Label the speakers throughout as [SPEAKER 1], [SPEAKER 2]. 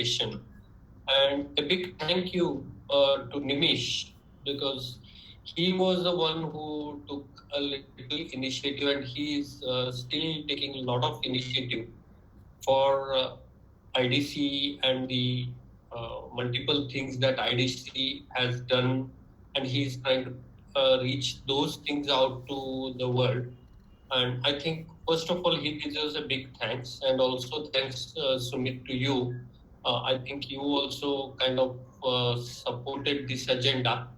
[SPEAKER 1] session. And a big thank you to Nimish, because he was the one who took a little initiative, and he is still taking a lot of initiative for IDC and the multiple things that IDC has done, and he's trying to reach those things out to the world. And I think, first of all, he deserves a big thanks, and also thanks, Sumit, to you. I think you also kind of supported this agenda.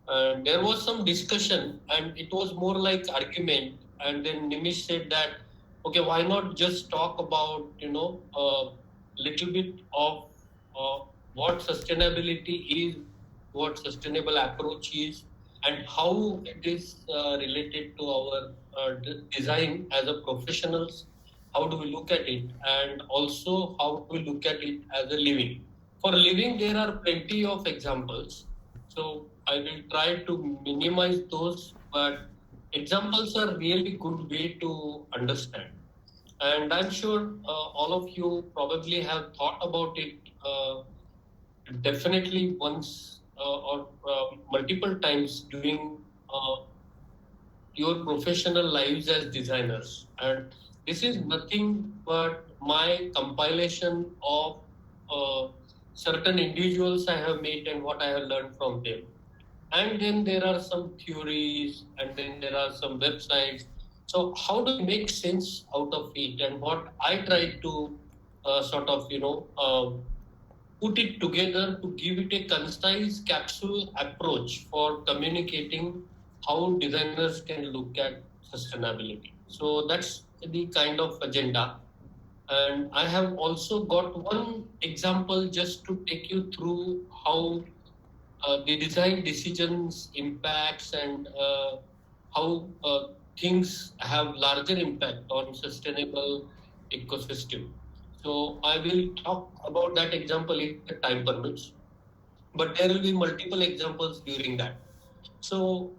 [SPEAKER 1] And there was some discussion, and it was more like argument. And then Nimish said that, okay, why not just talk about, a little bit of what sustainability is, what sustainable approach is, and how it is related to our design as a professionals. How do we look at it, and also how do we look at it as a living? For living, there are plenty of examples, so I will try to minimize those, but examples are really good way to understand. And I'm sure all of you probably have thought about it definitely once or multiple times during uh, your professional lives as designers. And this is nothing but my compilation of certain individuals I have met and what I have learned from them. And then there are some theories, and then there are some websites. So how do you make sense out of it? And what I try to sort of, put it together to give it a concise capsule approach for communicating how designers can look at sustainability. So that's the kind of agenda. And I have also got one example just to take you through how the design decisions impacts, and how things have larger impact on sustainable ecosystem. So I will talk about that example if the time permits, but there will be multiple examples during that. So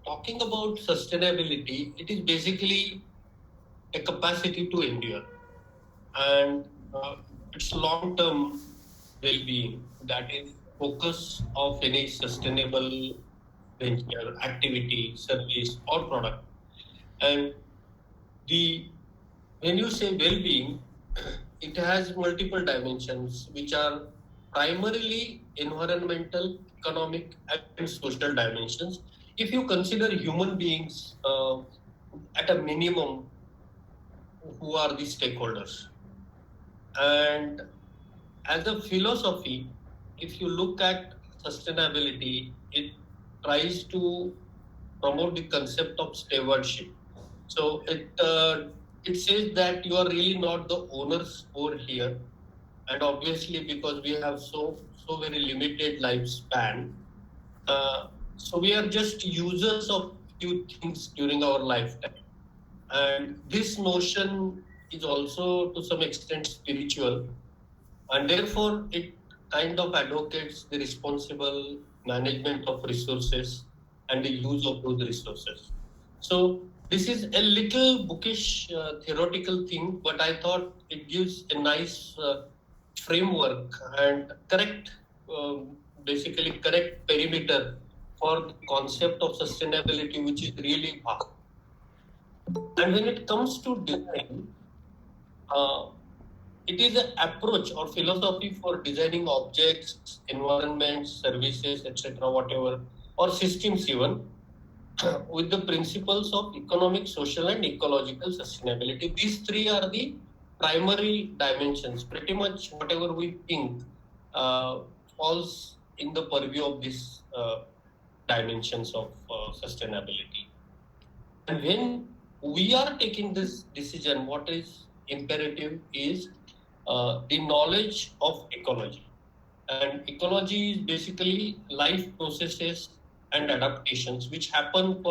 [SPEAKER 1] talking about sustainability, it is basically a capacity to endure, and it's long-term well-being that is focus of any sustainable venture, activity, service, or product. And the when you say well-being, it has multiple dimensions, which are primarily environmental, economic, and social dimensions. If you consider human beings at a minimum, who are the stakeholders, and as a philosophy, if you look at sustainability, it tries to promote the concept of stewardship. So it says that you are really not the owners over here, and obviously because we have so very limited lifespan, so we are just users of few things during our lifetime. And this notion is also to some extent spiritual, and therefore it kind of advocates the responsible management of resources and the use of those resources. So this is a little bookish theoretical thing, but I thought it gives a nice framework and basically correct perimeter for the concept of sustainability, which is really vast. And when it comes to design, uh, it is an approach or philosophy for designing objects, environments, services, etc., whatever, or systems even, with the principles of economic, social, and ecological sustainability. These three are the primary dimensions. Pretty much whatever we think uh, falls in the purview of these dimensions of sustainability. And when we are taking this decision, what is imperative is the knowledge of ecology. And ecology is basically life processes and adaptations which happen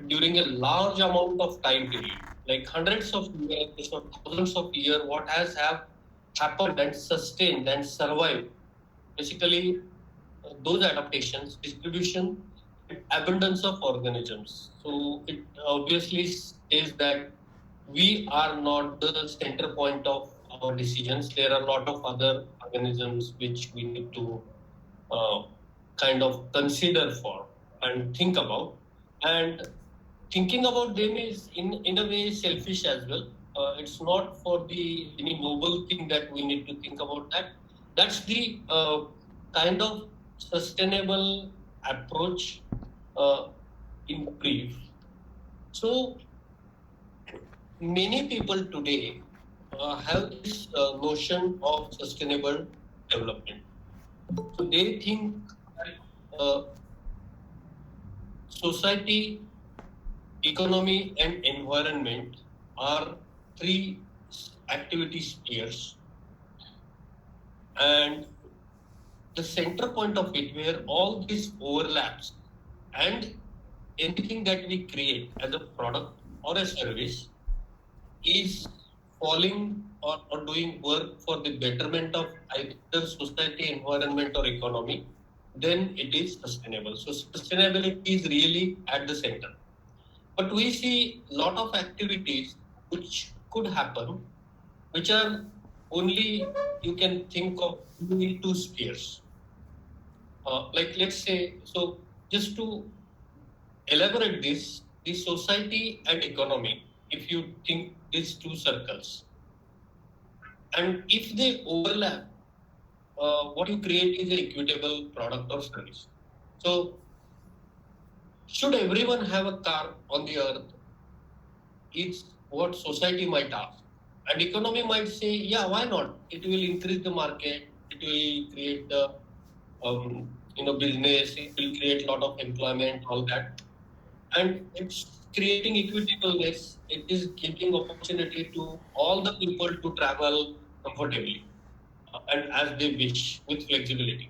[SPEAKER 1] during a large amount of time period, like hundreds of years or thousands of years. What has have happened and sustained and survived, basically those adaptations, distribution, and abundance of organisms. So it obviously says that we are not the center point of our decisions. There are a lot of other organisms which we need to uh, kind of consider for and think about. And thinking about them is in a way selfish as well. It's not for the any noble thing that we need to think about that. That's the kind of sustainable approach uh, in brief. So many people today have this notion of sustainable development. So they think that society, economy, and environment are three activity spheres, and the center point of it, where all these overlaps, and anything that we create as a product or a service is falling or doing work for the betterment of either society, environment, or economy, then it is sustainable. So sustainability is really at the center. But we see a lot of activities which could happen, which are only you can think of only two spheres. Like let's say, so just to elaborate this, the society and economy, if you think these two circles, and if they overlap, what you create is an equitable product or service. So, should everyone have a car on the earth? It's what society might ask. And economy might say, yeah, why not? It will increase the market, it will create the business, it will create a lot of employment, all that. And it's creating equitableness. It is giving opportunity to all the people to travel comfortably and as they wish with flexibility.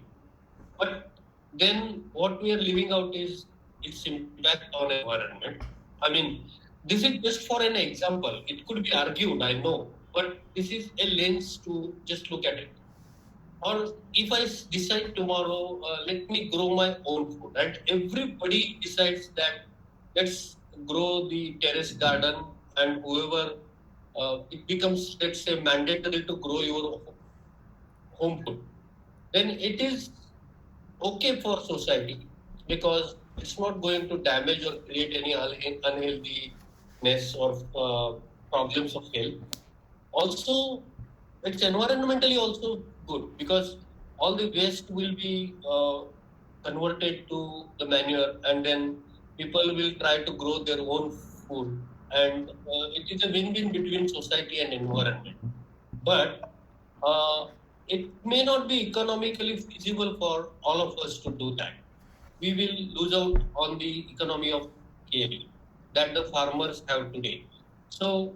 [SPEAKER 1] But then what we are leaving out is its impact on environment. I mean, this is just for an example. It could be argued, I know, but this is a lens to just look at it. Or if I decide tomorrow, let me grow my own food, and everybody decides that let's grow the terrace garden, and whoever it becomes, let's say, mandatory to grow your home food, then it is okay for society because it's not going to damage or create any unhealthiness or problems of health. Also, it's environmentally also good because all the waste will be converted to the manure, and then people will try to grow their own food, and it is a win-win between society and environment. But uh, it may not be economically feasible for all of us to do that. We will lose out on the economy of scale that the farmers have today. So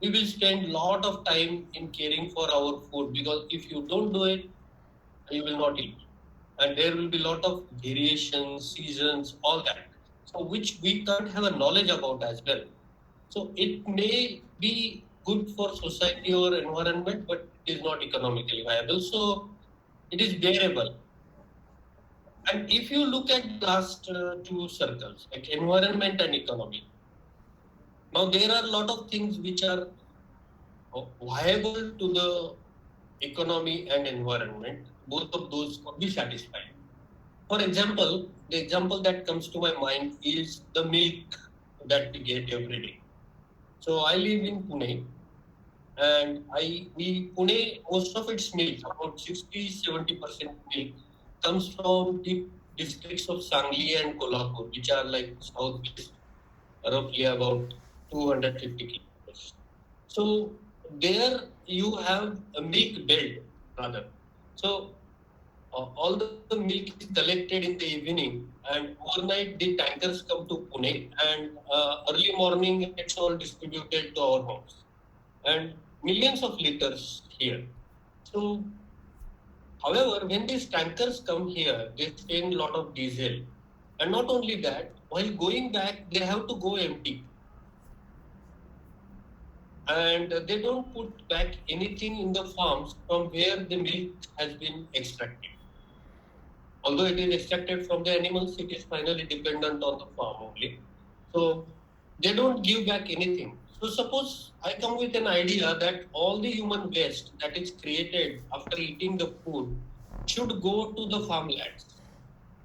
[SPEAKER 1] we will spend lot of time in caring for our food, because if you don't do it, you will not eat. And there will be lot of variations, seasons, all that. So which we can't have a knowledge about as well. So it may be good for society or environment, but it is not economically viable. So it is bearable. And if you look at the last two circles, like environment and economy, now there are a lot of things which are viable to the economy and environment. Both of those could be satisfied. For example, the example that comes to my mind is the milk that we get every day. So I live in Pune, and we Pune, most of its milk, about 60-70% milk, comes from the districts of Sangli and Kolhapur, which are like southwest, roughly about 250 kilometers. So there you have a milk belt rather. So all the milk is collected in the evening, and overnight the tankers come to Pune, and early morning it's all distributed to our homes, and millions of liters here. So, however, when these tankers come here, they spend a lot of diesel, and not only that, while going back, they have to go empty, and they don't put back anything in the farms from where the milk has been extracted. Although it is extracted from the animals, it is finally dependent on the farm only. So they don't give back anything. So suppose I come with an idea that all the human waste that is created after eating the food should go to the farmlands,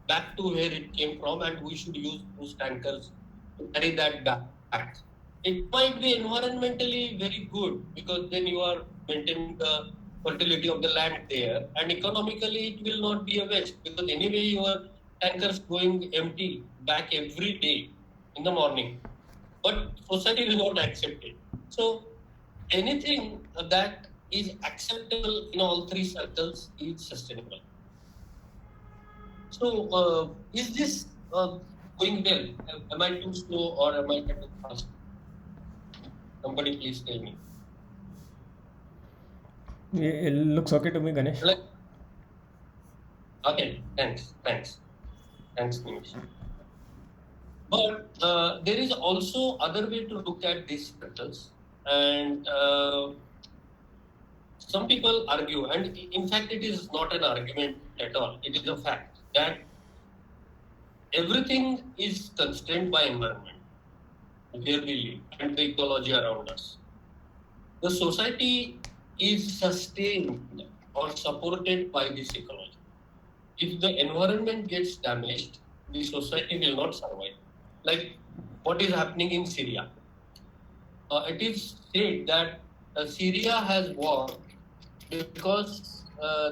[SPEAKER 1] back to where it came from, and we should use those tankers to carry that back. It might be environmentally very good because then you are maintaining the fertility of the land there, and economically it will not be a waste because anyway your tankers going empty back every day in the morning, but society will not accept it. So anything that is acceptable in all three circles is sustainable. So, is this going well? Am I too slow or am I too fast? Somebody please tell me.
[SPEAKER 2] It looks okay to me, Ganesh.
[SPEAKER 1] Like, okay, thanks, Ganesh. But there is also other way to look at these circles, and some people argue, and in fact, it is not an argument at all. It is a fact that everything is constrained by environment where we live and the ecology around us. The society is sustained or supported by this ecology. If the environment gets damaged, the society will not survive. Like what is happening in Syria. It is said that Syria has war because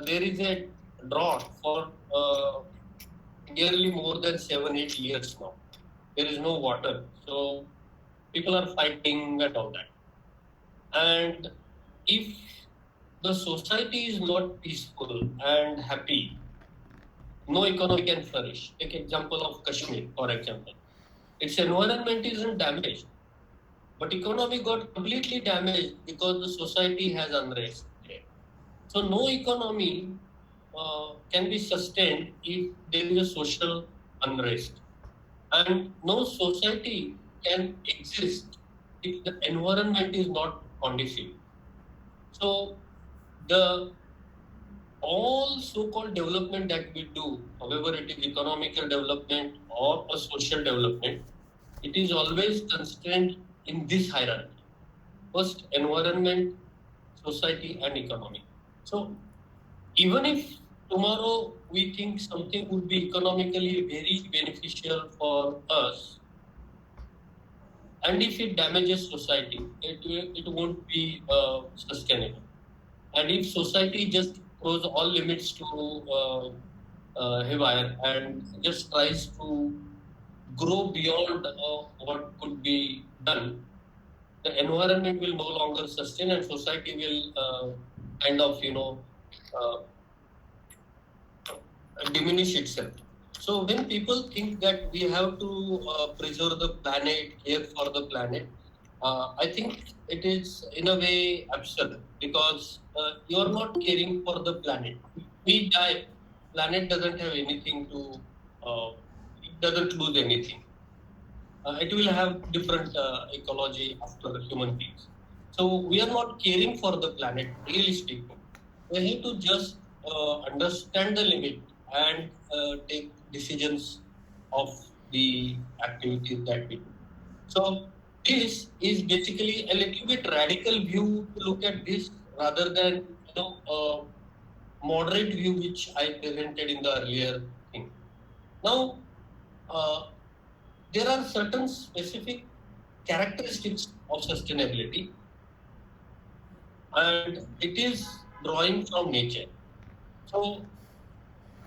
[SPEAKER 1] there is a drought for nearly more than 7-8 years now. There is no water. So people are fighting and all that. And if the society is not peaceful and happy, no economy can flourish. Take example of Kashmir, for example. Its environment isn't damaged, but economy got completely damaged because the society has unrest there. So no economy can be sustained if there is a social unrest. And no society can exist if the environment is not conducive. So the all so-called development that we do, however it is economical development or a social development, it is always constrained in this hierarchy. First, environment, society, and economy. So even if tomorrow we think something would be economically very beneficial for us, and if it damages society, it won't be sustainable. And if society just throws all limits to haywire and just tries to grow beyond what could be done, the environment will no longer sustain and society will kind of, uh, diminish itself. So when people think that we have to preserve the planet, care for the planet, I think it is in a way absurd because you are not caring for the planet. If we die, planet doesn't have anything to, it doesn't lose anything. It will have different ecology after human beings. So we are not caring for the planet, really speaking. We have to just understand the limit and take decisions of the activities that we do. So this is basically a little bit radical view to look at this rather than moderate view which I presented in the earlier thing. Now, uh, there are certain specific characteristics of sustainability, and it is drawing from nature. So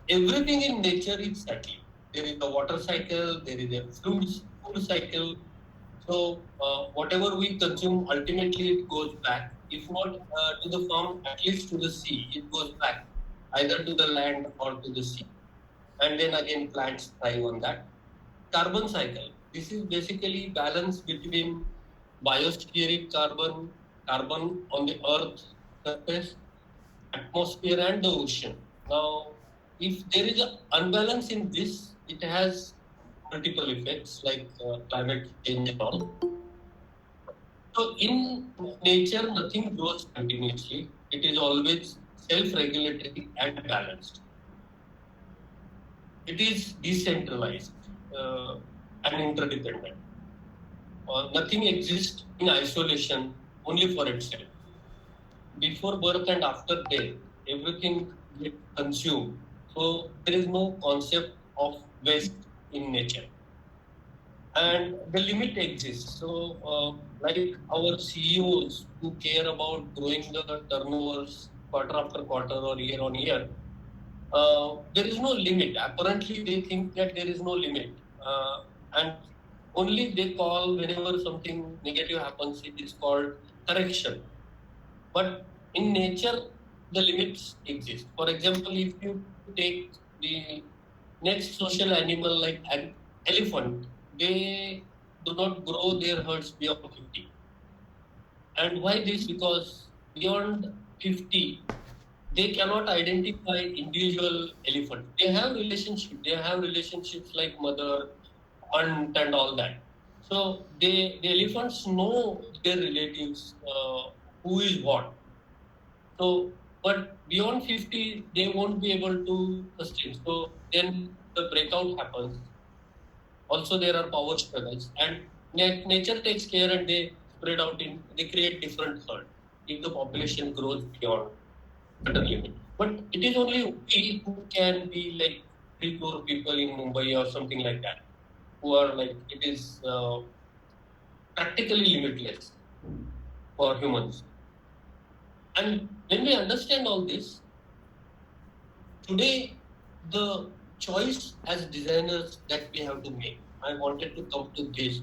[SPEAKER 1] everything in nature is cyclic. There is a water cycle, there is a food cycle. So whatever we consume, ultimately it goes back. If not to the farm, at least to the sea, it goes back either to the land or to the sea. And then again, plants thrive on that. Carbon cycle. This is basically balance between biospheric carbon, carbon on the earth surface, atmosphere and the ocean. Now, if there is an unbalance in this, it has multiple effects like climate change and all. So in nature, nothing grows continuously. It is always self-regulatory and balanced. It is decentralized and interdependent. Nothing exists in isolation only for itself. Before birth and after death, everything gets consumed. So there is no concept of waste in nature. And the limit exists. So, like our CEOs who care about growing the turnovers quarter after quarter or year on year, there is no limit. Apparently, they think that there is no limit. And only they call whenever something negative happens, it is called correction. But in nature, the limits exist. For example, if you take the next social animal like an elephant, they do not grow their herds beyond 50. And why this? Because beyond 50, they cannot identify individual elephants. They have relationships. They have relationships like mother, aunt, and all that. So the elephants know their relatives, who is what. So, but beyond 50, they won't be able to sustain. So then the breakout happens. Also, there are power struggles, and nature takes care and they spread out in, they create different herd if the population grows beyond certain limit. But it is only we who can be like 3 crore people in Mumbai or something like that, who are like, it is practically limitless for humans. And when we understand all this, today the choice as designers that we have to make, I wanted to come to this,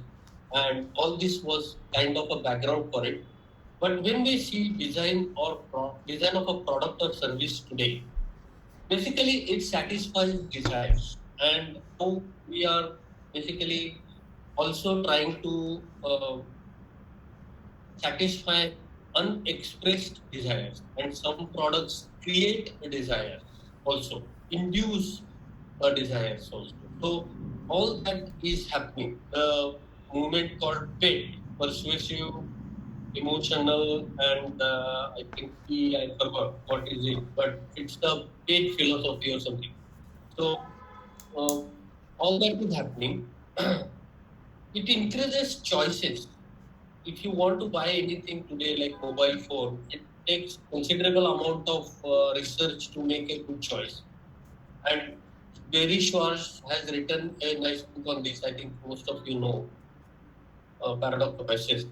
[SPEAKER 1] and all this was kind of a background for it. But when we see design or design of a product or service today, basically it satisfies desires. And now we are basically also trying to satisfy unexpressed desires, and some products create a desire also, induce a desires also. So all that is happening. The movement called PET, persuasive, emotional, and I think I forgot what is it, but it's the PET philosophy or something. So uh, all that is happening. It increases choices. If you want to buy anything today like mobile phone, it takes considerable amount of research to make a good choice. And Gary Schwartz has written a nice book on this. I think most of you know, Paradox of Access.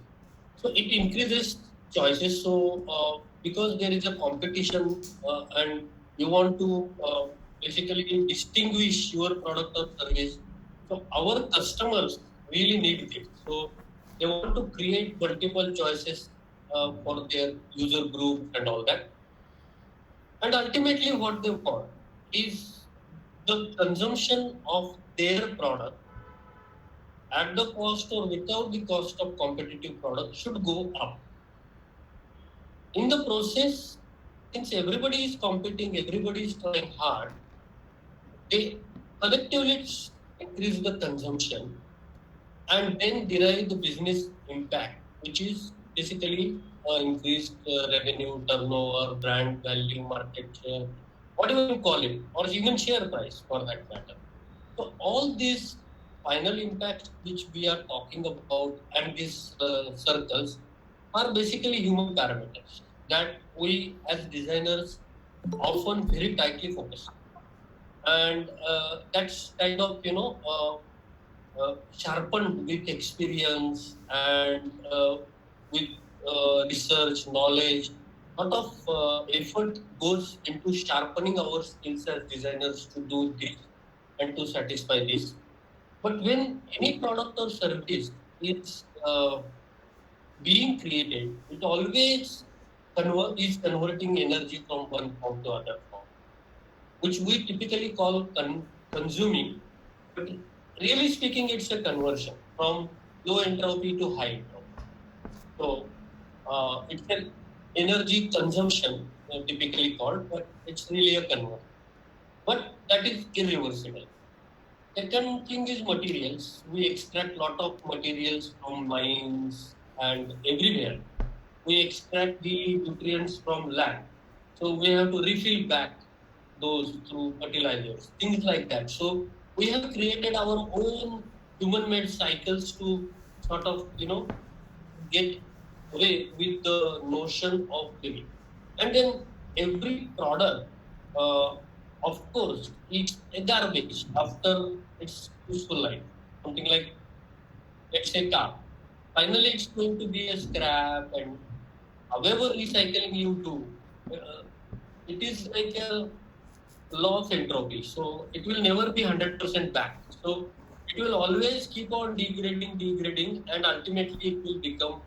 [SPEAKER 1] So it increases choices. So because there is a competition, and you want to basically distinguish your product or service, so our customers really need this. So they want to create multiple choices for their user group and all that. And ultimately, what they want is the consumption of their product at the cost or without the cost of competitive product should go up. In the process, since everybody is competing, everybody is trying hard, they collectively increase the consumption and then derive the business impact, which is basically increased revenue, turnover, brand value, market share, whatever you call it, or even share price for that matter. So all these final impacts which we are talking about and these circles are basically human parameters that we as designers often very tightly focus. And that's kind of, sharpened with experience and with research, knowledge. A lot of effort goes into sharpening our skills as designers to do this and to satisfy this. But when any product or service is being created, it always is converting energy from one form to other form, which we typically call consuming. But really speaking, it's a conversion from low entropy to high entropy. So it's an energy consumption, typically called, but it's really a conversion. But that is irreversible. Second thing is materials. We extract lot of materials from mines and everywhere. We extract the nutrients from land. So we have to refill back those through fertilizers, things like that. So we have created our own human-made cycles to sort of, get away with the notion of living. And then every product, uh, of course, it's a garbage after its useful life. Something like, let's say, car. Finally, it's going to be a scrap, and however recycling you do, it is like a law of entropy. So it will never be 100% back. So it will always keep on degrading, and ultimately it will become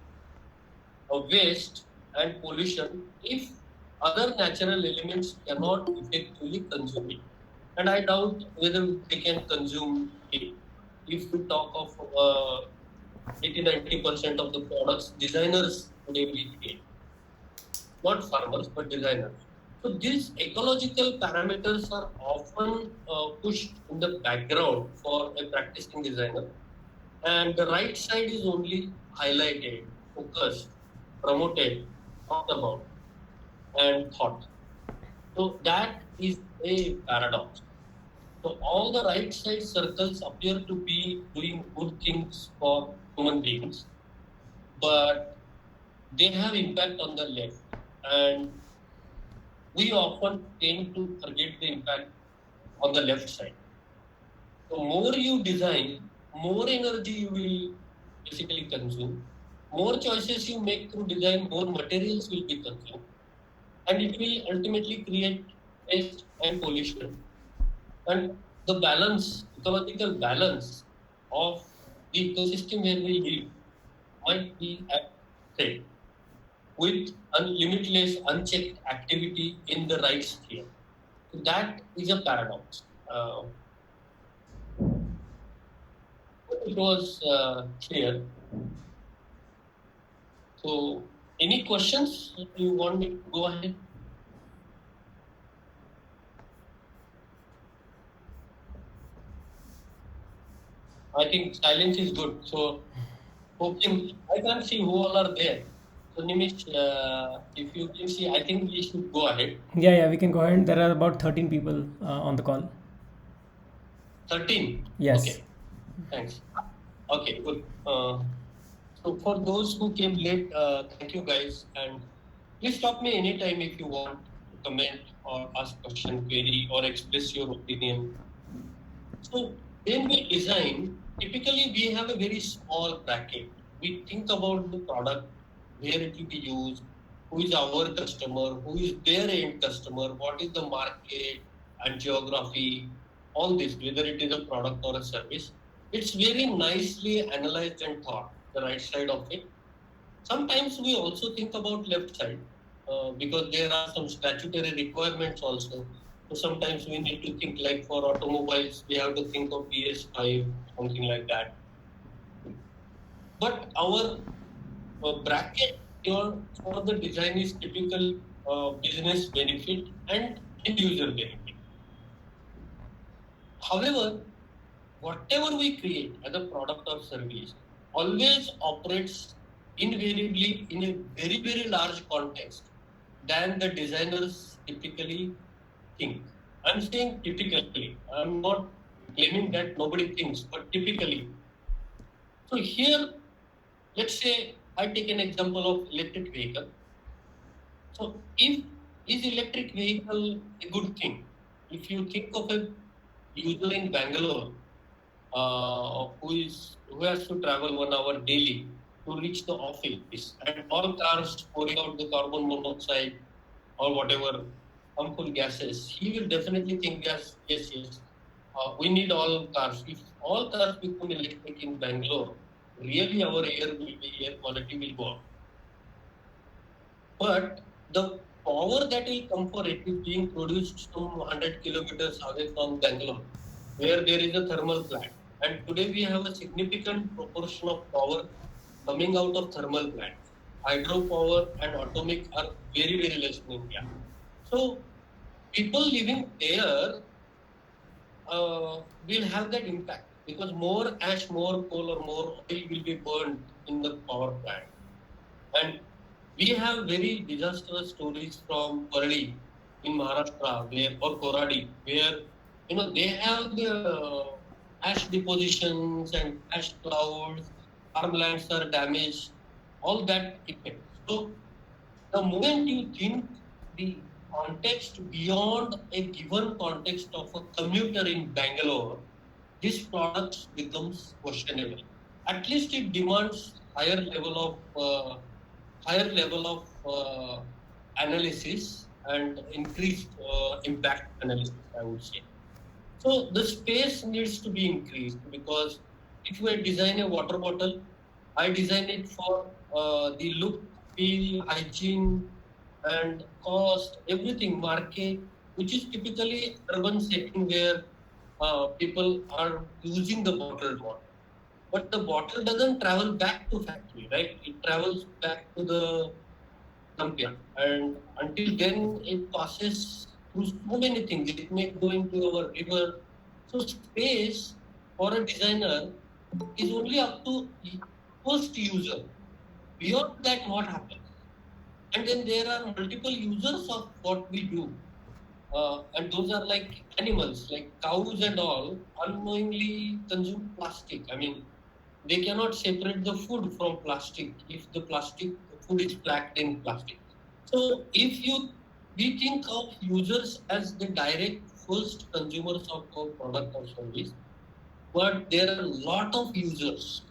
[SPEAKER 1] a waste and pollution if other natural elements cannot effectively consume it. And I doubt whether they can consume it. If we talk of 80-90% of the products designers today will create, not farmers but designers. So these ecological parameters are often pushed in the background for a practicing designer, and the right side is only highlighted, focused, promoted, talked about, and thought. So that is a paradox. So all the right side circles appear to be doing good things for human beings, but they have impact on the left. And we often tend to forget the impact on the left side. So more you design, more energy you will basically consume. More choices you make through design, more materials will be consumed, and it will ultimately create waste and pollution. And the balance, ecological balance of the ecosystem where we live might be at stake with limitless, unchecked activity in the right sphere. So that is a paradox. It was clear. So, any questions you want me to go ahead? I think silence is good. So, hoping I can't see who all are there. So, Nimish, if you can see, I think we should go ahead.
[SPEAKER 2] Yeah, yeah, we can go ahead. There are about 13 people on the call.
[SPEAKER 1] 13.
[SPEAKER 2] Yes.
[SPEAKER 1] Okay, thanks. Okay, good. So, for those who came late, thank you guys. And please stop me anytime if you want to comment or ask question, query, or express your opinion. So when we design, typically we have a very small bracket. We think about the product, where it will be used, who is our customer, who is their end customer, what is the market and geography, all this, whether it is a product or a service. It's very nicely analyzed and thought, the right side of it. Sometimes we also think about left side because there are some statutory requirements also. So sometimes we need to think like for automobiles, we have to think of BS5, something like that. But our bracket for the design is typical business benefit and end user benefit. However, whatever we create as a product or service always operates invariably in a very, very large context than the designers typically think. I'm saying typically, I'm not claiming that nobody thinks, but typically. So here, let's say I take an example of electric vehicle. So if is electric vehicle a good thing? If you think of a user in Bangalore who has to travel 1 hour daily to reach the office, and all cars pouring out the carbon monoxide or whatever harmful gases, he will definitely think yes. We need all cars. If all cars become electric in Bangalore, really our air quality will go up. But the power that will come for it is being produced some 100 kilometers away from Bangalore, where there is a thermal plant. And today we have a significant proportion of power coming out of thermal plants. Hydropower and atomic are very, very less in India. So people living there will have that impact because more ash, more coal, or more oil will be burned in the power plant. And we have very disastrous stories from Parli in Maharashtra, or Koradi, where they have the ash depositions and ash clouds. farmlands are damaged, all that effect. So the moment you think the context beyond a given context of a commuter in Bangalore, this product becomes questionable. At least it demands higher level of analysis and increased impact analysis, I would say. So the space needs to be increased because if we design a water bottle, I design it for the look, feel, hygiene, and cost, everything, market, which is typically urban setting where people are using the bottled water. But the bottle doesn't travel back to factory, right? It travels back to the dumpyard, and until then, it passes through so many things. It may go into our river. So space for a designer is only up to first user. Beyond that, what happens? And then there are multiple users of what we do. And those are like animals, like cows and all, unknowingly consume plastic. I mean, they cannot separate the food from plastic if the plastic food is packed in plastic. So if you we think of users as the direct first consumers of our product or service, but there are a lot of users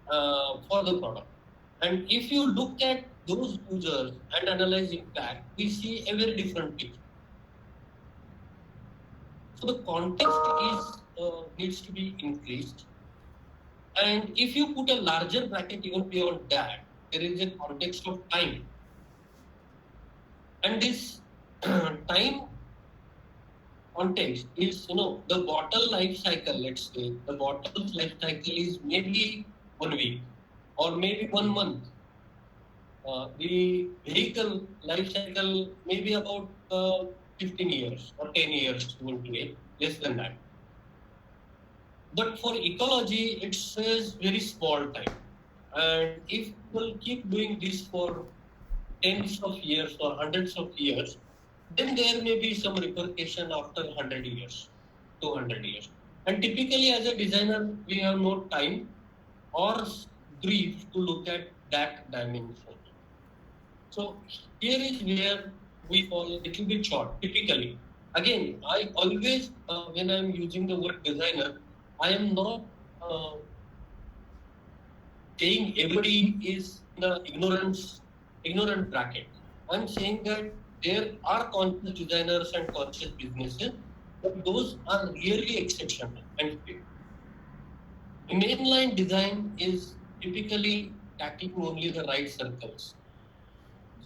[SPEAKER 1] for the product. And if you look at those users and analyze impact, we see a very different picture. So the context is needs to be increased. And if you put a larger bracket even beyond that, there is a context of time. And this time context is, the bottle life cycle, let's say, the bottle's life cycle is maybe 1 week or maybe 1 month. The vehicle life cycle maybe about 15 years or 10 years even today, less than that. But for ecology, it says very small time. And if people keep doing this for tens of years or hundreds of years, then there may be some repercussion after 100 years, 200 years. And typically, as a designer, we have no time or brief to look at that dimension. So here is where we fall a little bit short, typically. Again, I always, when I'm using the word designer, I am not uh, saying everybody is in the ignorant bracket. I'm saying that there are conscious designers and conscious businesses, but those are really exceptional and few. The mainline design is typically tackling only the right circles.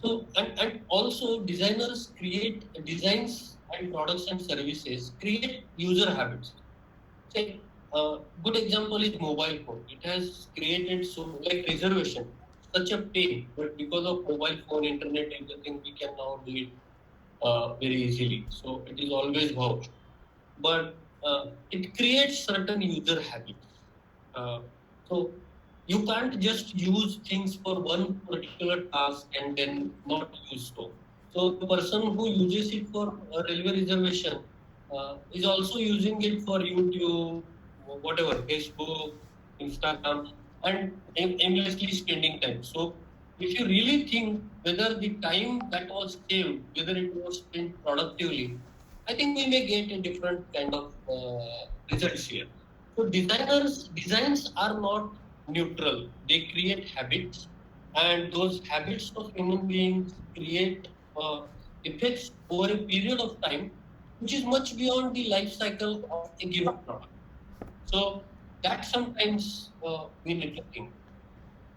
[SPEAKER 1] So, and also designers create designs and products and services, create user habits. Say, good example is mobile phone. It has created so like reservation, such a pain, but because of mobile phone, internet, everything, we can now do it very easily. So it is always vouched, but it creates certain user habits. Uh, so you can't just use things for one particular task and then not use so. So the person who uses it for railway reservation is also using it for YouTube, whatever, Facebook, Instagram, and aimlessly spending time. So if you really think whether the time that was saved, whether it was spent productively, I think we may get a different kind of results here. So designs are not neutral. They create habits, and those habits of human beings create effects over a period of time, which is much beyond the life cycle of a given product. So that sometimes we need to think.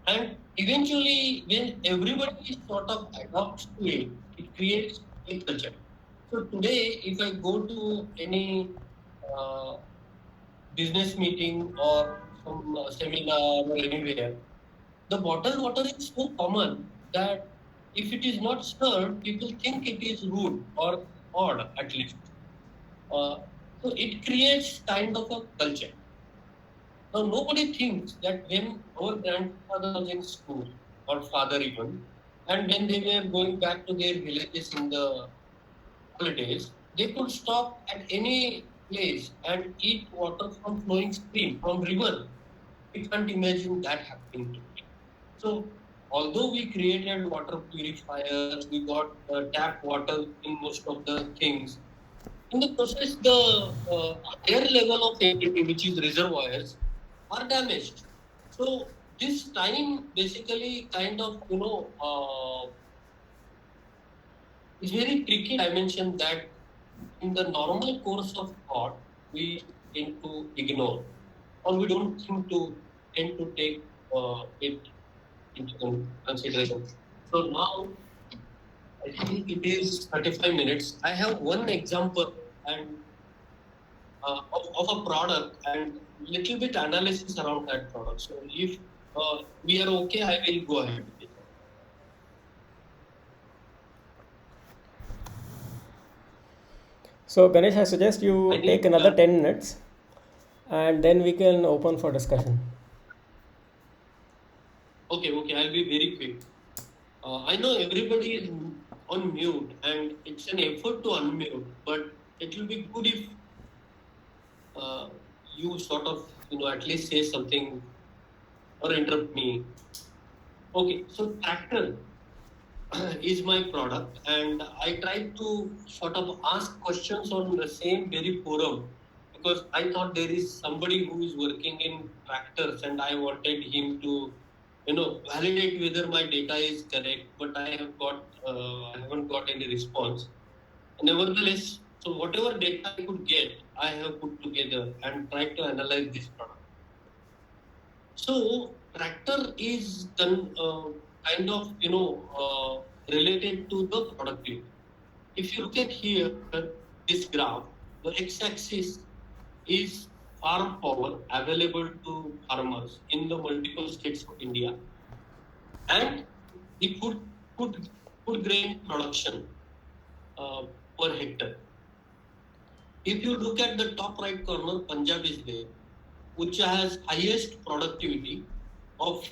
[SPEAKER 1] And eventually, when everybody sort of adopts to it, it creates a culture. So today, if I go to any uh, business meeting or some seminar or anywhere, the bottled water is so common that if it is not served, people think it is rude or odd at least. Uh, so it creates kind of a culture. Now nobody thinks that when our grandfather was in school or father even, and when they were going back to their villages in the holidays, they could stop at any place and eat water from flowing stream, from river. We can't imagine that happening today. So, although we created water purifiers, we got tap water in most of the things. In the process, the higher level of entity, which is reservoirs, are damaged. So, this time basically kind of, is very tricky dimension that in the normal course of thought, we tend to ignore, or we don't tend to take it into consideration. So now I think it is 35 minutes. I have one example and of a product and little bit analysis around that product. So if we are okay, I will go ahead with it.
[SPEAKER 2] So, Ganesh, I suggest
[SPEAKER 1] I
[SPEAKER 2] you take
[SPEAKER 1] think
[SPEAKER 2] another 10 minutes and then we can open for discussion.
[SPEAKER 1] okay, I'll be very quick. I know everybody is on mute and it's an effort to unmute, but it will be good if uh, you sort of, at least say something or interrupt me. Okay, so tractor is my product, and I try to sort of ask questions on the same very forum because I thought there is somebody who is working in tractors, and I wanted him to, validate whether my data is correct. But I haven't got any response. Nevertheless, so whatever data I could get, I have put together and tried to analyze this product. So tractor is kind of related to the productivity. If you look at here this graph, the x-axis is farm power available to farmers in the multiple states of India, and the food, food grain production uh, per hectare. If you look at the top right corner, Punjab is there, which has highest productivity of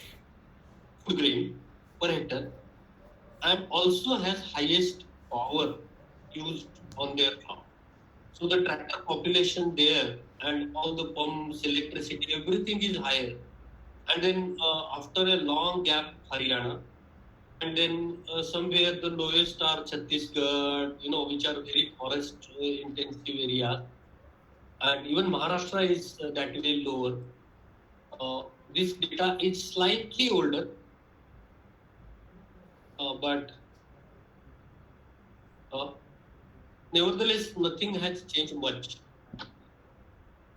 [SPEAKER 1] food grain per hectare and also has highest power used on their farm. So the tractor population there and all the pumps, electricity, everything is higher. And then after a long gap, Haryana, and then somewhere the lowest are Chhattisgarh, which are very forest intensive areas. And even Maharashtra is that way lower. This data is slightly older, but uh, nevertheless, nothing has changed much.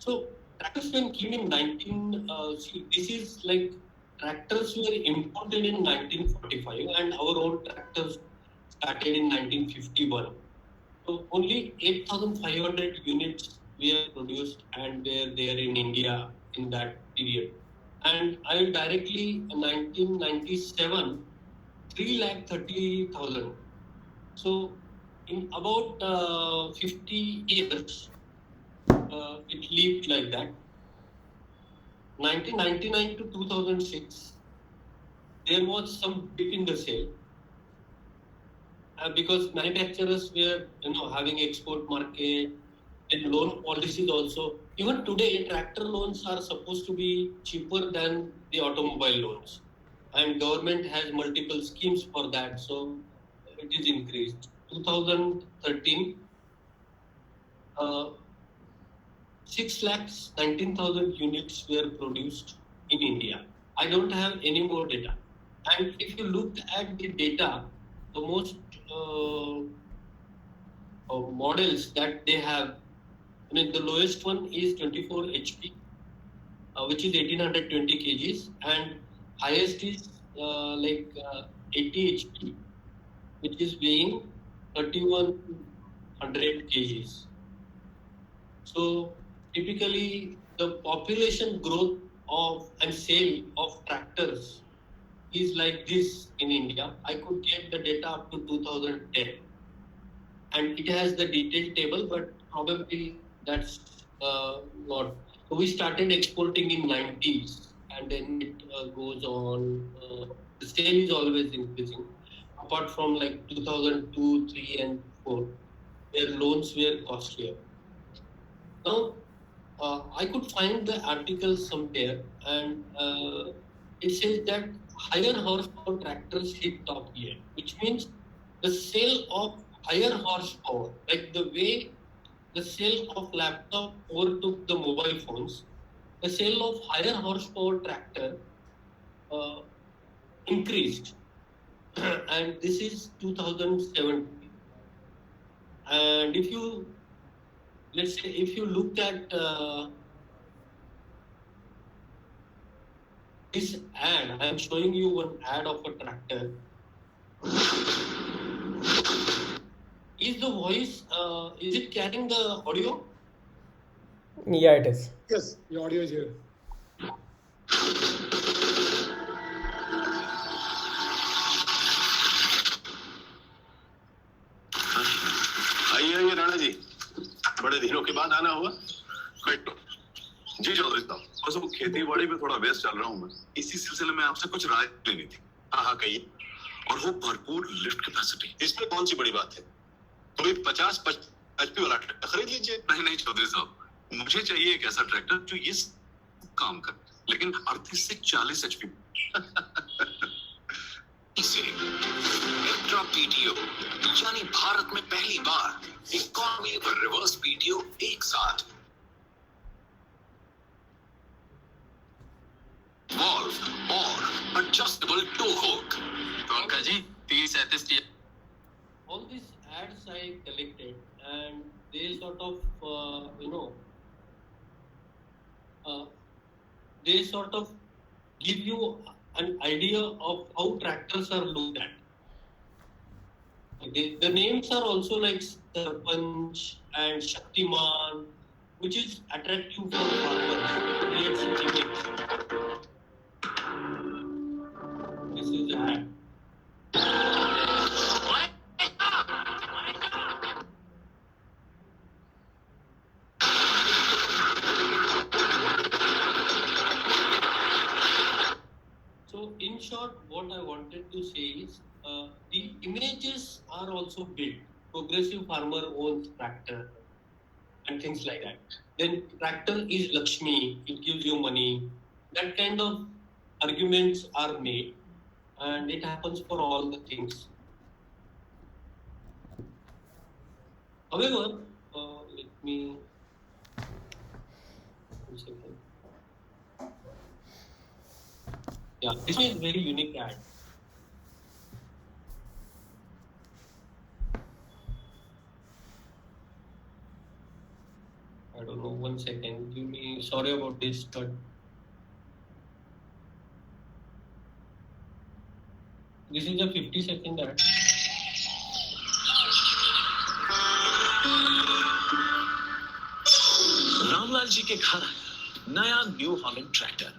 [SPEAKER 1] So tractors when came in 19, see, this is like tractors were imported in 1945 and our own tractors started in 1951. So only 8,500 units were produced and were there in India in that period. And I directly in 1997, 3,30,000. So in about 50 years, it lived like that. 1999 to 2006, there was some dip in the sale because manufacturers were, having export market and loan policies also. Even today, tractor loans are supposed to be cheaper than the automobile loans, and government has multiple schemes for that, so it is increased. 2013, uh, 6 lakhs 19,000 units were produced in India. I don't have any more data. And if you look at the data, the most uh, models that they have, the lowest one is 24 HP, which is 1820 kgs, and highest is 80 HP, which is weighing 3100 kgs. So typically, the population growth of and sale of tractors is like this in India. I could get the data up to 2010, and it has the detailed table, but probably that's not. So we started exporting in 90s, and then it goes on. The sale is always increasing. Apart from like 2002, 3, and 4, where loans were costlier. Now I could find the article somewhere, and it says that higher horsepower tractors hit top gear, which means the sale of higher horsepower, like the way the sale of laptop overtook the mobile phones, the sale of higher horsepower tractor uh, increased, and this is 2017. And if you, let's say, if you look at this ad, I am showing you one ad of a tractor. Is the voice, is it carrying the audio?
[SPEAKER 2] Yeah, it is.
[SPEAKER 3] Yes, your audio is here.
[SPEAKER 4] आइए आइए राणा जी, बड़े दिनों के बाद आना हुआ। बैठो। जी चौधरी साहब, बस वो खेती बाड़ी में थोड़ा व्यस्त चल रहा हूँ मैं। इसी सिलसिले में आपसे कुछ राय लेनी थी। हाँ हाँ कहिए। और वो भरपूर लिफ्ट कैपेसिटी, इसमें कौन सी बड़ी बात है? कोई 50 HP वाला ट्रैक्टर खरीद लीजिए। नहीं नहीं चौधरी साहब, मुझे चाहिए एक ऐसा ट्रैक्टर जो ये काम करे, लेकिन 38 से 40 HP।
[SPEAKER 5] से एक्स्ट्रा पीटीओ, यानी भारत में पहली बार इकोनॉमी और रिवर्स पीटीओ एक साथ। वॉल्व और एडजस्टेबल टो हुक। तो uncle ji 30-37
[SPEAKER 1] All these ads I collected, and they sort of, they sort of give you an idea of how tractors are looked at. The names are also like Sarpanch and Shaktiman, which is attractive for farmers. It creates an image. This is the ad. So, in short, what I wanted to say is the images are also built. Progressive farmer owns tractor and things like that. Then tractor is Lakshmi, it gives you money. That kind of arguments are made, and it happens for all the things. However, let me. One second. Yeah, this is very unique ad. I don't know, 1 second. Give me, sorry about this, but this is a 50-second ad.
[SPEAKER 5] Ramlal ji के घर आया नया new Holland tractor.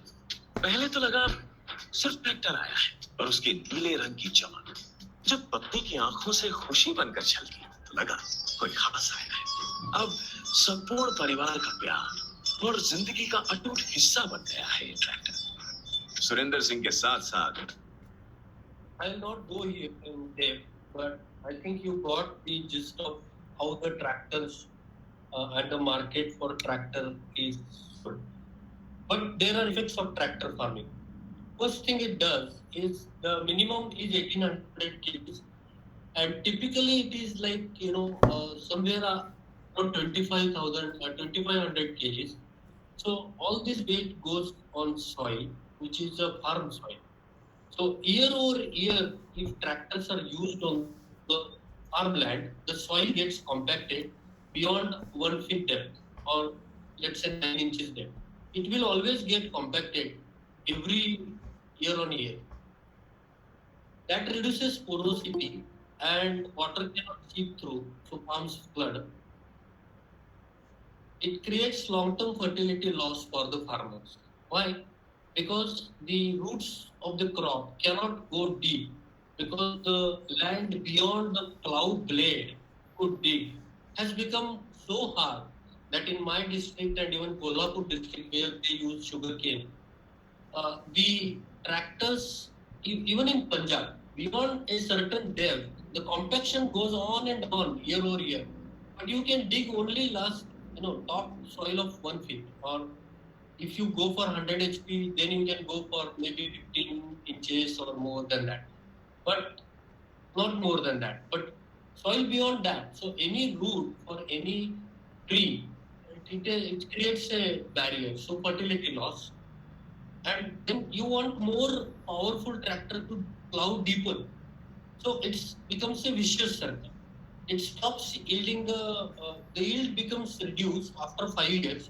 [SPEAKER 5] पहले तो लगा सिर्फ tractor आया है, पर उसकी नीले रंग की चमक जब पत्नी की आंखों से खुशी बनकर छलकी तो लगा कोई खास आया है। अब संपूर्ण परिवार का प्यार और जिंदगी का अटूट हिस्सा बन गया है ये ट्रैक्टर। सुरेंद्र सिंह के साथ साथ
[SPEAKER 1] I'll not go here in depth, but I think you got the gist of how the tractors and the market for tractor is sold. But there are effects of tractor farming. First thing it does is the minimum is 1800 kgs, and typically it is like somewhere around 25,000 or 2500 kgs. So all this weight goes on soil, which is a farm soil. So year over year, if tractors are used on the farmland, the soil gets compacted beyond 1 feet depth, or let's say 9 inches depth. It will always get compacted every year on year. That reduces porosity and water cannot seep through, so farms flood. It creates long-term fertility loss for the farmers. Why? Because the roots of the crop cannot go deep, because the land beyond the plow blade could dig has become so hard that in my district and even Kolhapur district where they use sugarcane, the tractors, even in Punjab, beyond a certain depth, the compaction goes on and on year over year. But you can dig only last top soil of 1 feet, or if you go for 100 HP, then you can go for maybe 15 inches or more than that, but not more than that. But soil beyond that, so any root for any tree, it creates a barrier, so fertility loss. And then you want more powerful tractor to plow deeper, so it becomes a vicious circle. It stops yielding, the yield becomes reduced after 5 years.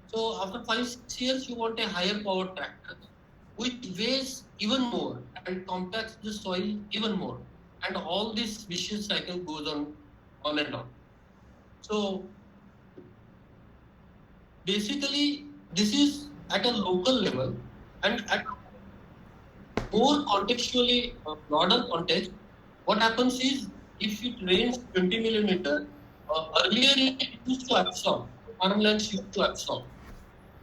[SPEAKER 1] So after 5-6 years, you want a higher power tractor, which weighs even more and compacts the soil even more. And all this vicious cycle goes on and on. So basically, this is at a local level, and at more contextually, broader context, what happens is if it rains 20 millimeter, earlier it used to absorb, farmlands used to absorb.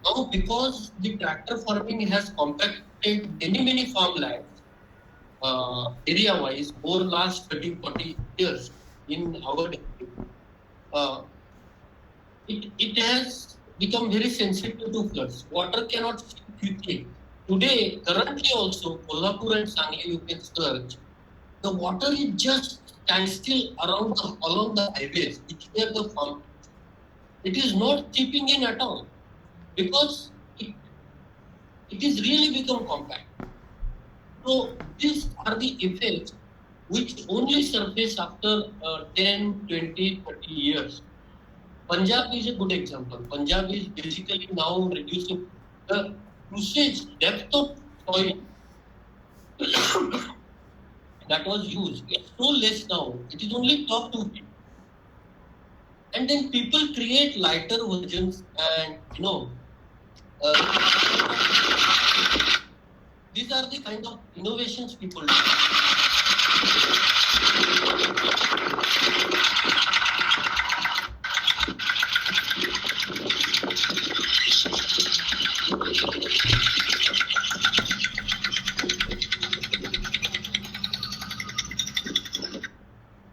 [SPEAKER 1] Now, because the tractor farming has compacted many farmlands, area-wise, over last 30-40 years in our district, uh, it has become very sensitive to floods. Water cannot sink quickly. Today, currently also, Kolhapur and Sangli, you can search, the water is just standstill along the highways, which were the farm. It is not chipping in at all, because it is really become compact. So these are the effects which only surface after 10, 20, 30 years. Punjab is a good example. Punjab is basically now reducing the usage depth of soil that was used. It's so less now. It is only top 2 feet. And then people create lighter versions, and these are the kind of innovations people do.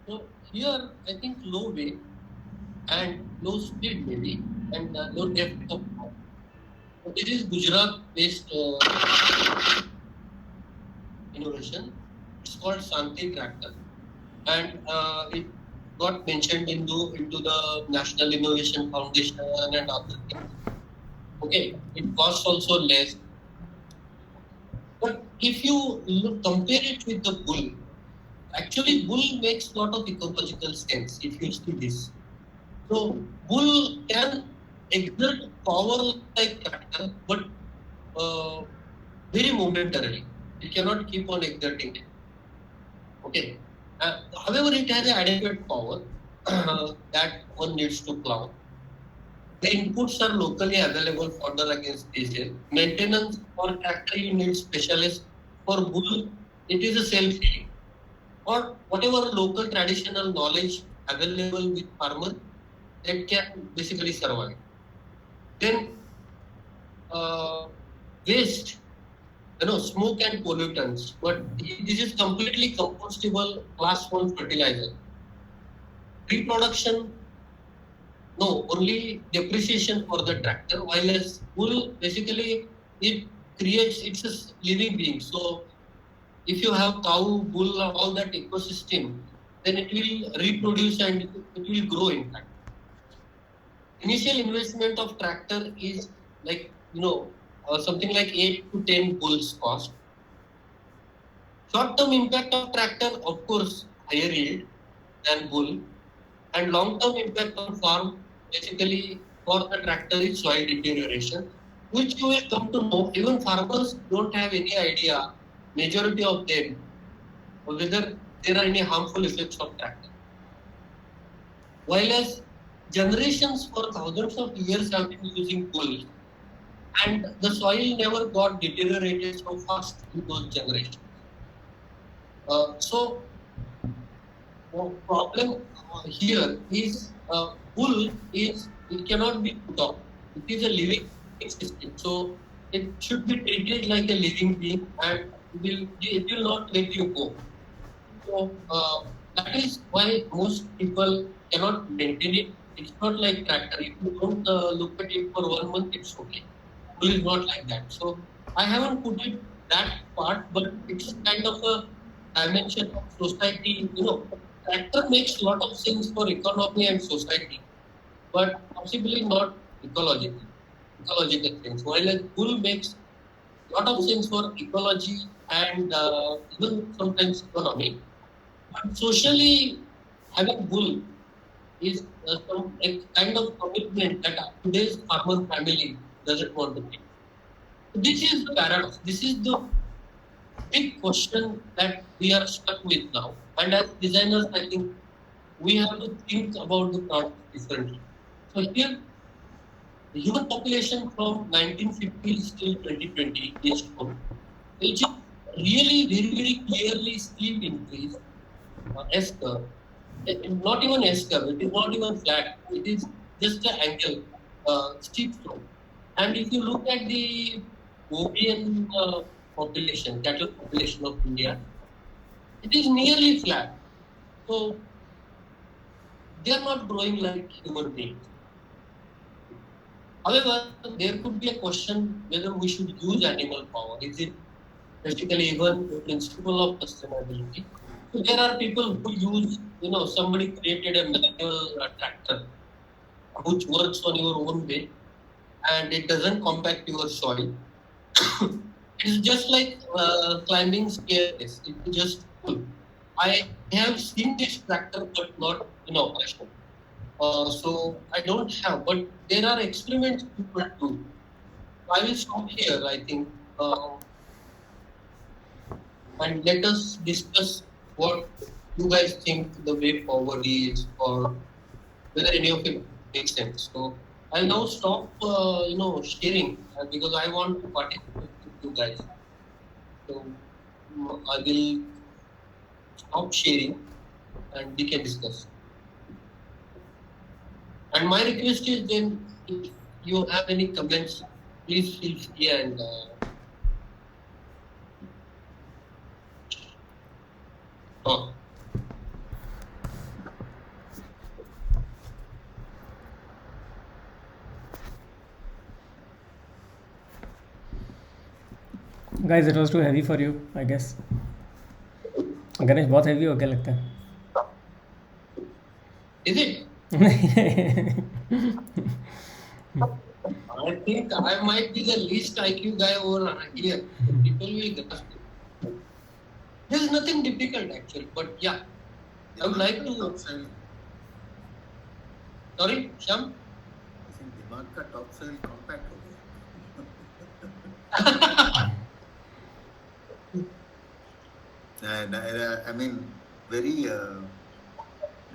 [SPEAKER 1] So here, I think low weight and low speed maybe, and low depth of power. So this is Gujarat-based innovation. It's called Santi tractor, and it got mentioned into the National Innovation Foundation and other things. Okay, it costs also less. But if you compare it with the bull, actually bull makes a lot of ecological sense if you see this. So bull can exert power like tractor, but very momentarily. It cannot keep on exerting it. Okay. However, it has adequate power that one needs to plow. The inputs are locally available further against diesel. Maintenance for tractor, you need specialists. For bull, it is a self-healing. Or whatever local traditional knowledge available with farmer, that can basically survive. Then waste, smoke and pollutants, but this is completely compostable class 1 fertilizer. Reproduction, no, only depreciation for the tractor, while as wool, basically it's a living being. So if you have cow, bull, all that ecosystem, then it will reproduce and it will grow in fact. Initial investment of tractor is like, something like 8 to 10 bulls cost. Short-term impact of tractor, of course, higher yield than bull, and long-term impact on farm, basically for the tractor is soil deterioration, which you will come to know. Even farmers don't have any idea, majority of them, whether there are any harmful effects of tractor. While as generations for thousands of years have been using bull, and the soil never got deteriorated so fast in those generations. So problem here is bull is, it cannot be put off. It is a living system, so it should be treated like a living being, and it will not let you go. So that is why most people cannot maintain it. It's not like tractor. If you don't look at it for 1 month, it's okay. Bull is not like that. So I haven't put it that part, but it's kind of a dimension of society. Tractor makes a lot of sense for economy and society, but possibly not ecological sense. While a bull makes a lot of sense for ecology and even sometimes economy, but socially having bull is a kind of commitment that today's farmer family doesn't want to make. So this is the paradox. This is the big question that we are stuck with now. And as designers, I think we have to think about the product differently. So here, the human population from 1950s till 2020 is shown, which is really very, very clearly steep increase, S curve. Not even S curve, it is not even flat, it is just an angle, steep slope. And if you look at the Ovian population, cattle population of India, it is nearly flat. So they are not growing like human beings. However, there could be a question whether we should use animal power. Is it basically even the principle of sustainability? So there are people who use, somebody created a manual tractor which works on your own way and it doesn't compact your soil. It's just like climbing stairs. It's just cool. I have seen this tractor, but not in operation. So I don't have, but there are experiments people do. I will stop here, I think, and let us discuss what you guys think the way forward is, or whether any of it makes sense. So I'll now stop, sharing because I want to participate with you guys. So I will stop sharing and we can discuss. And my request is then, if you have any comments, please feel free and talk.
[SPEAKER 2] Guys, it was too heavy for you, I guess. Ganesh बहुत heavy हो क्या लगता है?
[SPEAKER 1] Is it? I think I might be the least IQ guy over here. People will grasp it. There's nothing difficult actually, but yeah, I would like to. Sorry, Sham?
[SPEAKER 3] दिमाग का top cell compact हो गया and I mean very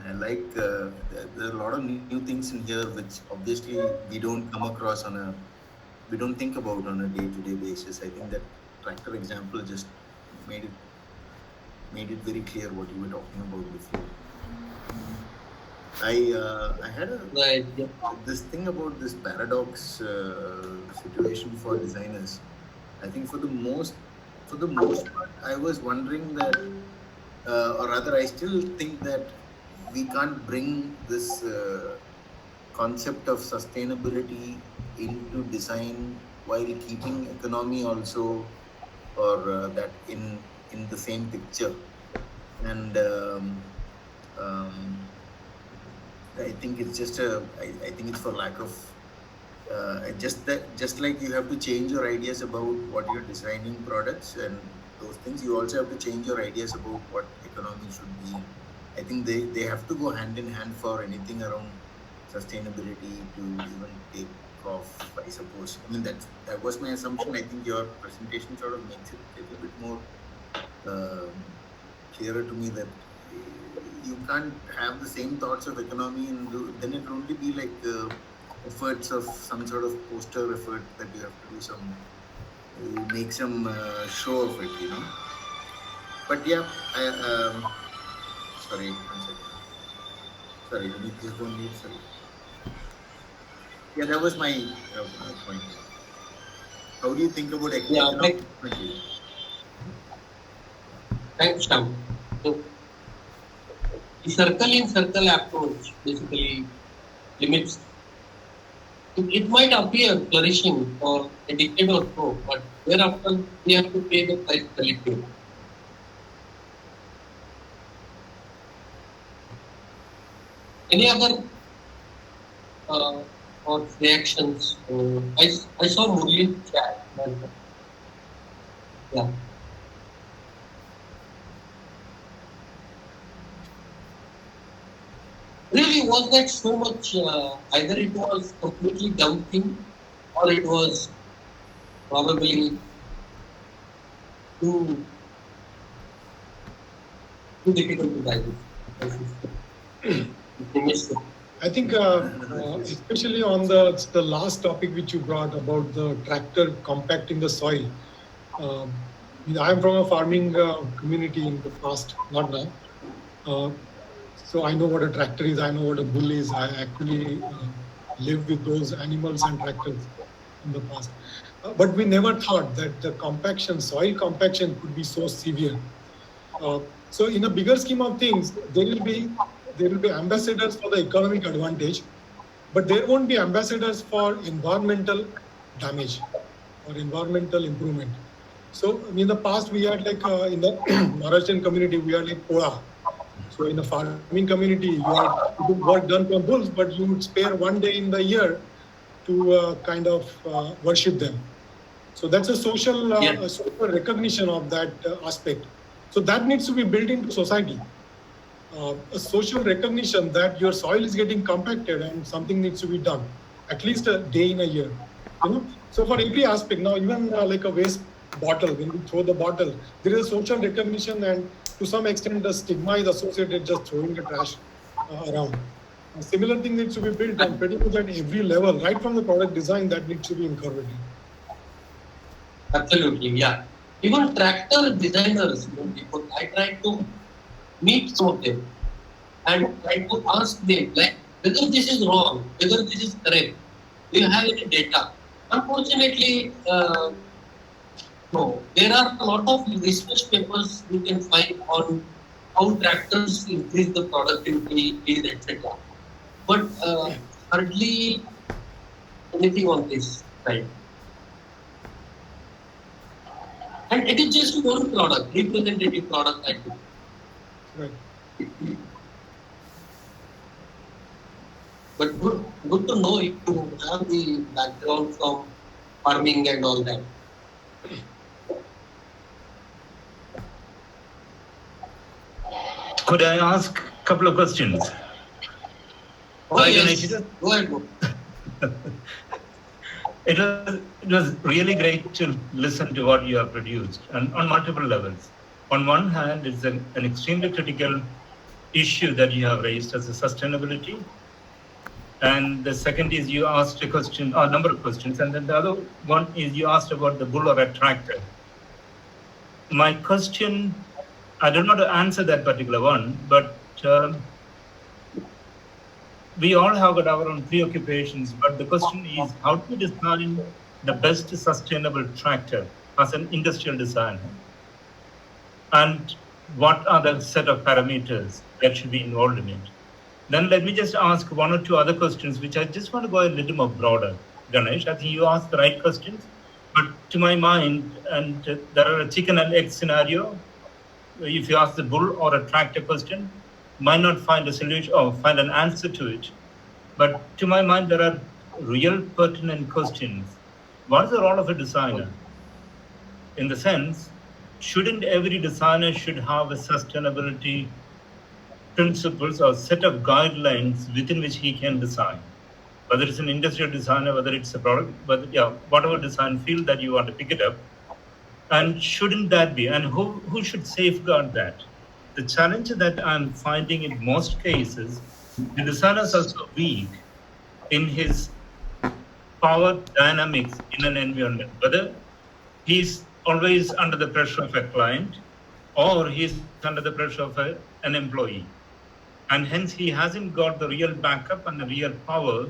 [SPEAKER 3] I like there are a lot of new things in here which obviously we don't come across we don't think about on a day-to-day basis. I think that tractor example just made it very clear what you were talking about before. I had this thing about this paradox situation for designers. I think for the most part, I was wondering that, or rather, I still think that we can't bring this concept of sustainability into design while keeping economy also, or that in the same picture. And I think it's just I think it's for lack of just like you have to change your ideas about what you're designing products and those things, you also have to change your ideas about what economy should be. I think they have to go hand in hand for anything around sustainability to even take off, I suppose. I mean, that was my assumption. I think your presentation sort of makes it a little bit more clearer to me that you can't have the same thoughts of economy and then it will only be like efforts of some sort of poster effort that you have to do make some show of it, But yeah, sorry, one second. Sorry, let me just go and leave. Sorry. Yeah, that was my point. How do you think about economic?
[SPEAKER 1] Thanks, Sham. So, the circle in circle approach basically limits. It might appear flourishing for a decade or so, but thereafter we have to pay the price collectively. Any other or reactions? I saw Murli's chat. Yeah. Really, was that so much? Either it was completely dumb thing, or it was probably too difficult to digest.
[SPEAKER 6] I think, especially on the last topic which you brought about the tractor compacting the soil. I am from a farming community in the past, not now. So I know what a tractor is. I know what a bull is. I actually lived with those animals and tractors in the past. But we never thought that the compaction, soil compaction, could be so severe. So in a bigger scheme of things, there will be ambassadors for the economic advantage, but there won't be ambassadors for environmental damage or environmental improvement. So in the past, we had like in the Maharashtrian community, we had like Pola. So in the farming community, you had work done for bulls, but you would spare one day in the year to kind of worship them. So that's a social recognition of that aspect. So that needs to be built into society. A social recognition that your soil is getting compacted and something needs to be done, at least a day in a year. So for every aspect, now even like a waste bottle, when we throw the bottle, there is a social recognition, and to some extent the stigma is associated just throwing the trash around. A similar thing needs to be built on pretty much at every level, right from the product design, that needs to be encouraged.
[SPEAKER 1] Absolutely, yeah. Even tractor designers, I try to meet some of them and try to ask them, like, whether this is wrong, whether this is correct. Do you have any data? Unfortunately, no. There are a lot of research papers you can find on how tractors increase the productivity, etc. But hardly anything on this side. And it is just one product, representative product, I think.
[SPEAKER 6] Right.
[SPEAKER 1] But good to know if you have the background from farming and all that.
[SPEAKER 7] Could I ask a couple of questions?
[SPEAKER 1] Oh, yes. Go ahead.
[SPEAKER 7] It was really great to listen to what you have produced, and on multiple levels. On one hand, it's an extremely critical issue that you have raised as a sustainability. And the second is you asked a question, or a number of questions, and then the other one is you asked about the bull or a tractor. My question, I don't know to answer that particular one, but we all have got our own preoccupations, but the question is, how do you design the best sustainable tractor as an industrial designer? And what are the set of parameters that should be involved in it? Then let me just ask one or two other questions, which I just want to go a little more broader. Ganesh, I think you asked the right questions, but to my mind, and there are a chicken and egg scenario. If you ask the bull or a tractor question, might not find a solution or find an answer to it. But to my mind, there are real pertinent questions. What is the role of a designer? In the sense, shouldn't every designer should have a sustainability principles or set of guidelines within which he can design? Whether it's an industrial designer, whether it's a product, whatever design field that you want to pick it up. And shouldn't that be? And who should safeguard that? The challenge that I'm finding in most cases, the designers are so weak in his power dynamics in an environment, whether he's always under the pressure of a client or he's under the pressure of an employee. And hence he hasn't got the real backup and the real power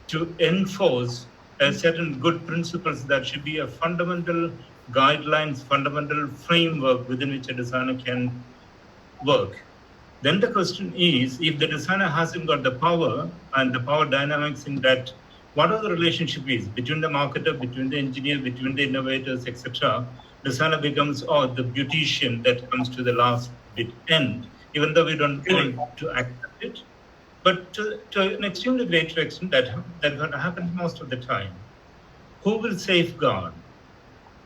[SPEAKER 7] to enforce a certain good principles that should be a fundamental guidelines, fundamental framework within which a designer can work. Then the question is, if the designer hasn't got the power and the power dynamics in that, what are the relationship is between the marketer, between the engineer, between the innovators, etc. Designer becomes the beautician that comes to the last bit end, even though we don't want to accept it. But to an extremely great extent, that happens most of the time. Who will safeguard?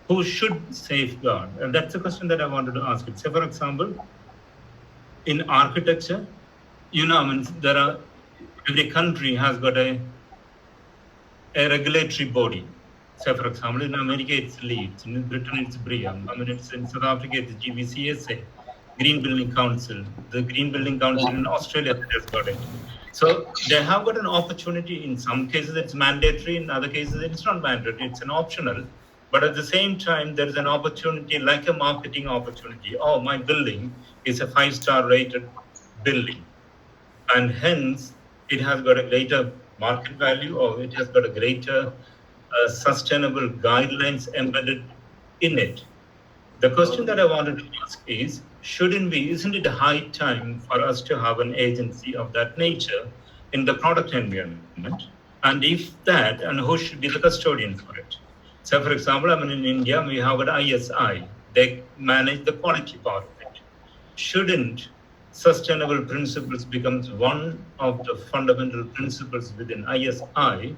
[SPEAKER 7] Who should safeguard? And that's the question that I wanted to ask. Say, for example, in architecture, I mean, every country has got a regulatory body. Say, for example, in America, it's LEED. In Britain, it's BREEAM. I mean, it's in South Africa, it's GVCSA, Green Building Council. The Green Building Council in Australia has got it. So they have got an opportunity. In some cases, it's mandatory. In other cases, it's not mandatory. It's an optional. But at the same time, there is an opportunity, like a marketing opportunity. Oh, my building is a 5-star rated building. And hence, it has got a greater market value, or it has got a greater sustainable guidelines embedded in it. The question that I wanted to ask is, isn't it a high time for us to have an agency of that nature in the product environment? And if that, and who should be the custodian for it? So, for example, I mean, in India, we have an ISI. They manage the quality part of it. Shouldn't sustainable principles becomes one of the fundamental principles within ISI?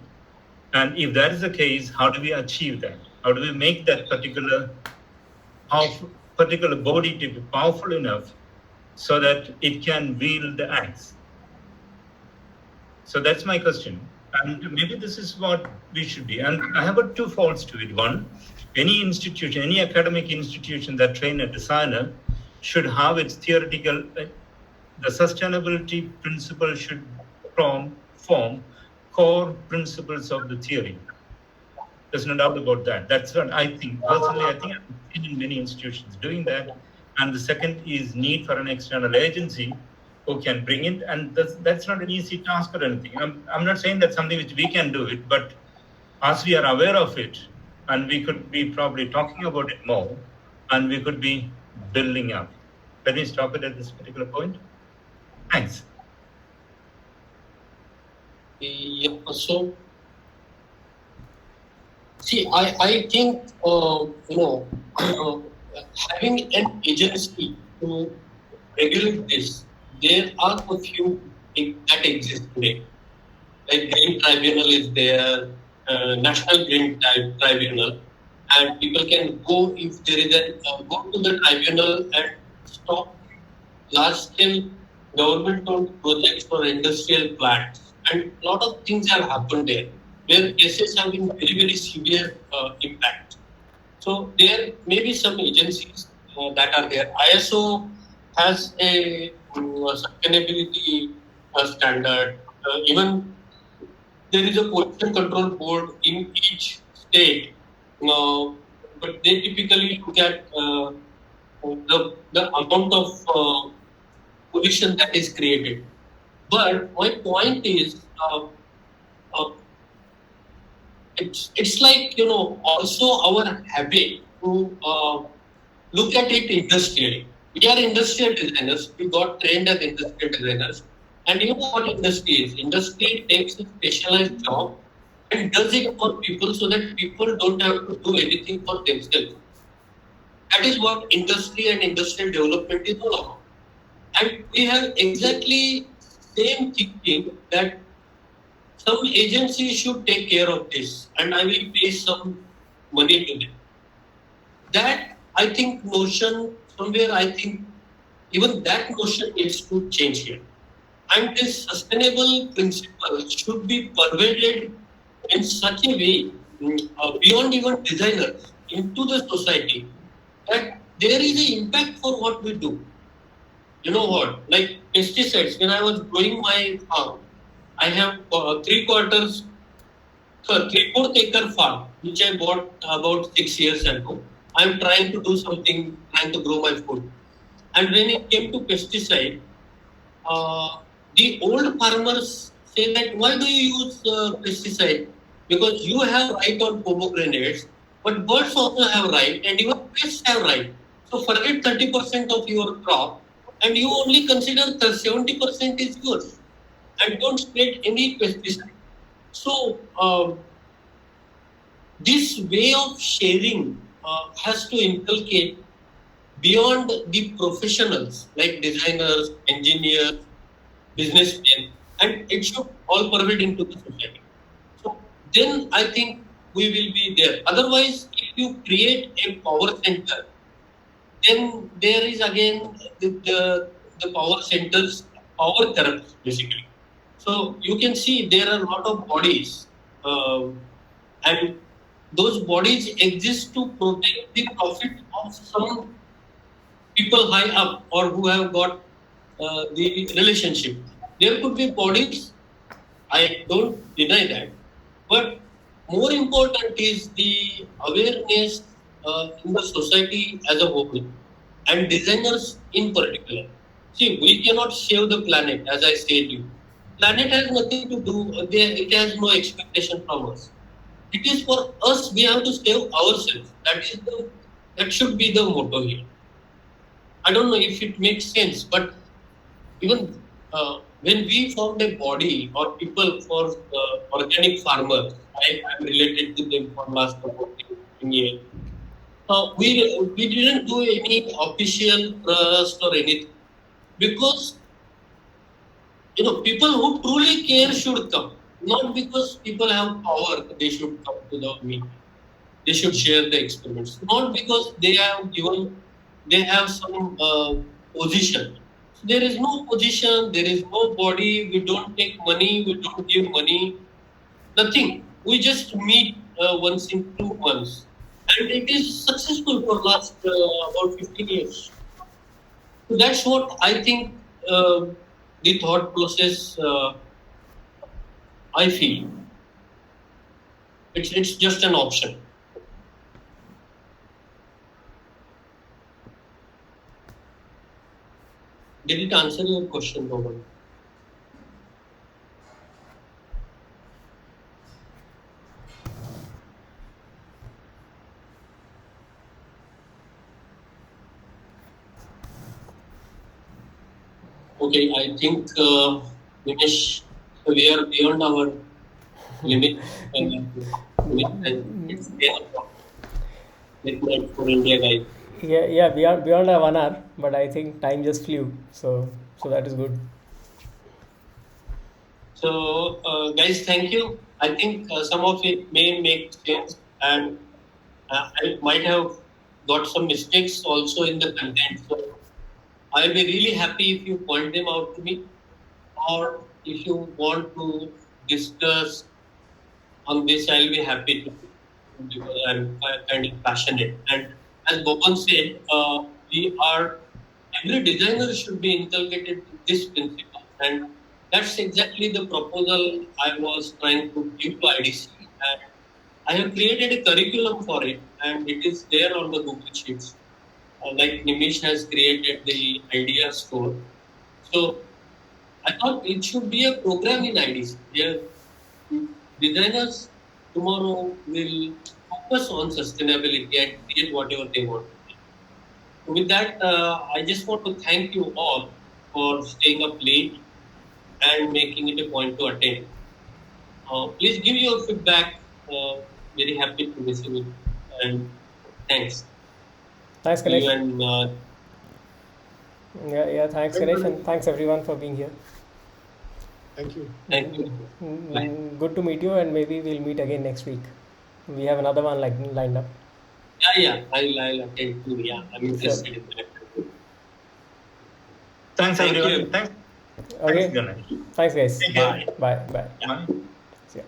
[SPEAKER 7] And if that is the case, how do we achieve that? How do we make that particular body to be powerful enough so that it can wield the axe? So that's my question. And maybe this is what we should be. And I have got two faults to it. One, any institution, any academic institution that train a designer should have its theoretical, the sustainability principle should form core principles of the theory. There's no doubt about that. That's what I think. Personally, I think I've seen in many institutions doing that. And the second is need for an external agency who can bring it. And that's not an easy task or anything. I'm not saying that's something which we can do it, but as we are aware of it, and we could be probably talking about it more, and we could be building up. Let me stop it at this particular point. Thanks.
[SPEAKER 1] Yeah, so see, I think having an agency to regulate this, there are a few things that exist today. Like Green Tribunal is there, National Green Tribunal, and people can go if there is go to the tribunal and stop large-scale government-owned projects for industrial plants. And a lot of things have happened there, where cases have been very, very severe impact. So there may be some agencies that are there. ISO has a sustainability standard. Even there is a pollution control board in each state, but they typically look at the amount of pollution that is created. But my point is, it's like, also our habit to look at it industrially. We are industrial designers. We got trained as industrial designers. And you know what industry is? Industry takes a specialized job and does it for people so that people don't have to do anything for themselves. That is what industry and industrial development is all about. And we have exactly same thinking that some agency should take care of this and I will pay some money to them. That, I think, notion, somewhere I think even that notion needs to change here. And this sustainable principle should be pervaded in such a way, beyond even designers, into the society, that there is an impact for what we do. You know what? Like pesticides, when I was growing my farm, I have 3/4 acre farm, which I bought about 6 years ago. I'm trying to do something, trying to grow my food. And when it came to pesticide, the old farmers say that why do you use pesticide? Because you have right on pomegranates, but birds also have right, and even pests have right. So forget 30% of your crop. and you only consider the 70% is yours, and don't spread any pesticide. So this way of sharing has to inculcate beyond the professionals like designers, engineers, businessmen, and it should all pervade into the society. So then I think we will be there. Otherwise, if you create a power center, then there is again the power centers, power corrupts basically. So you can see there are a lot of bodies, and those bodies exist to protect the profit of some people high up or who have got the relationship. There could be bodies, I don't deny that, but more important is the awareness in the society as a whole and designers in particular. See, we cannot save the planet, as I said you. Planet has nothing to do, it has no expectation from us. It is for us, we have to save ourselves. That should be the motto here. I don't know if it makes sense, but even when we formed a body or people for organic farmers, I'm related to them for last about 10 years. We didn't do any official trust or anything because people who truly care should come, not because people have power they should come to the meeting. They should share the experiments, not because they have some position. So there is no position, there is no body, we don't take money, we don't give money, nothing. We just meet once in 2 months, and it is successful for last about 15 years. So that's what I think the thought process I feel. It's just an option. Did it answer your question, Roman? Okay, I think Ganesh, we are beyond our limit. It's 10 o'clock. Midnight for India, guys.
[SPEAKER 2] Yeah, beyond a 1 hour, but I think time just flew. So that is good.
[SPEAKER 1] So, guys, thank you. I think some of it may make sense, and I might have got some mistakes also in the content. So, I'll be really happy if you point them out to me, or if you want to discuss on this, I'll be happy to, because I'm kind of passionate. And as Boban said, every designer should be inculcated with this principle. And that's exactly the proposal I was trying to give to IDC. And I have created a curriculum for it, and it is there on the Google Sheets. Like Nimish has created the idea store. So I thought it should be a program in IDC. Where designers tomorrow will focus on sustainability and create whatever they want. With that, I just want to thank you all for staying up late and making it a point to attend. Please give your feedback. Very happy to receive it. And thanks.
[SPEAKER 2] Thanks,
[SPEAKER 1] See you
[SPEAKER 2] Ganesh.
[SPEAKER 1] and
[SPEAKER 2] Yeah, thanks, Ganesh, and thanks everyone for being here.
[SPEAKER 6] Thank you.
[SPEAKER 1] thank you. Bye.
[SPEAKER 2] Good to meet you, and maybe we'll meet again next week. We have another one lined up.
[SPEAKER 1] Yeah. I'll attend too. Yeah, I'm interested in that.
[SPEAKER 7] Thanks,
[SPEAKER 1] Thank
[SPEAKER 7] everyone.
[SPEAKER 1] you.
[SPEAKER 7] Thanks,
[SPEAKER 2] Okay,
[SPEAKER 7] Ganesh.
[SPEAKER 2] thanks, guys.
[SPEAKER 7] Take care.
[SPEAKER 1] Bye.
[SPEAKER 2] Bye.
[SPEAKER 7] Bye.
[SPEAKER 2] See ya.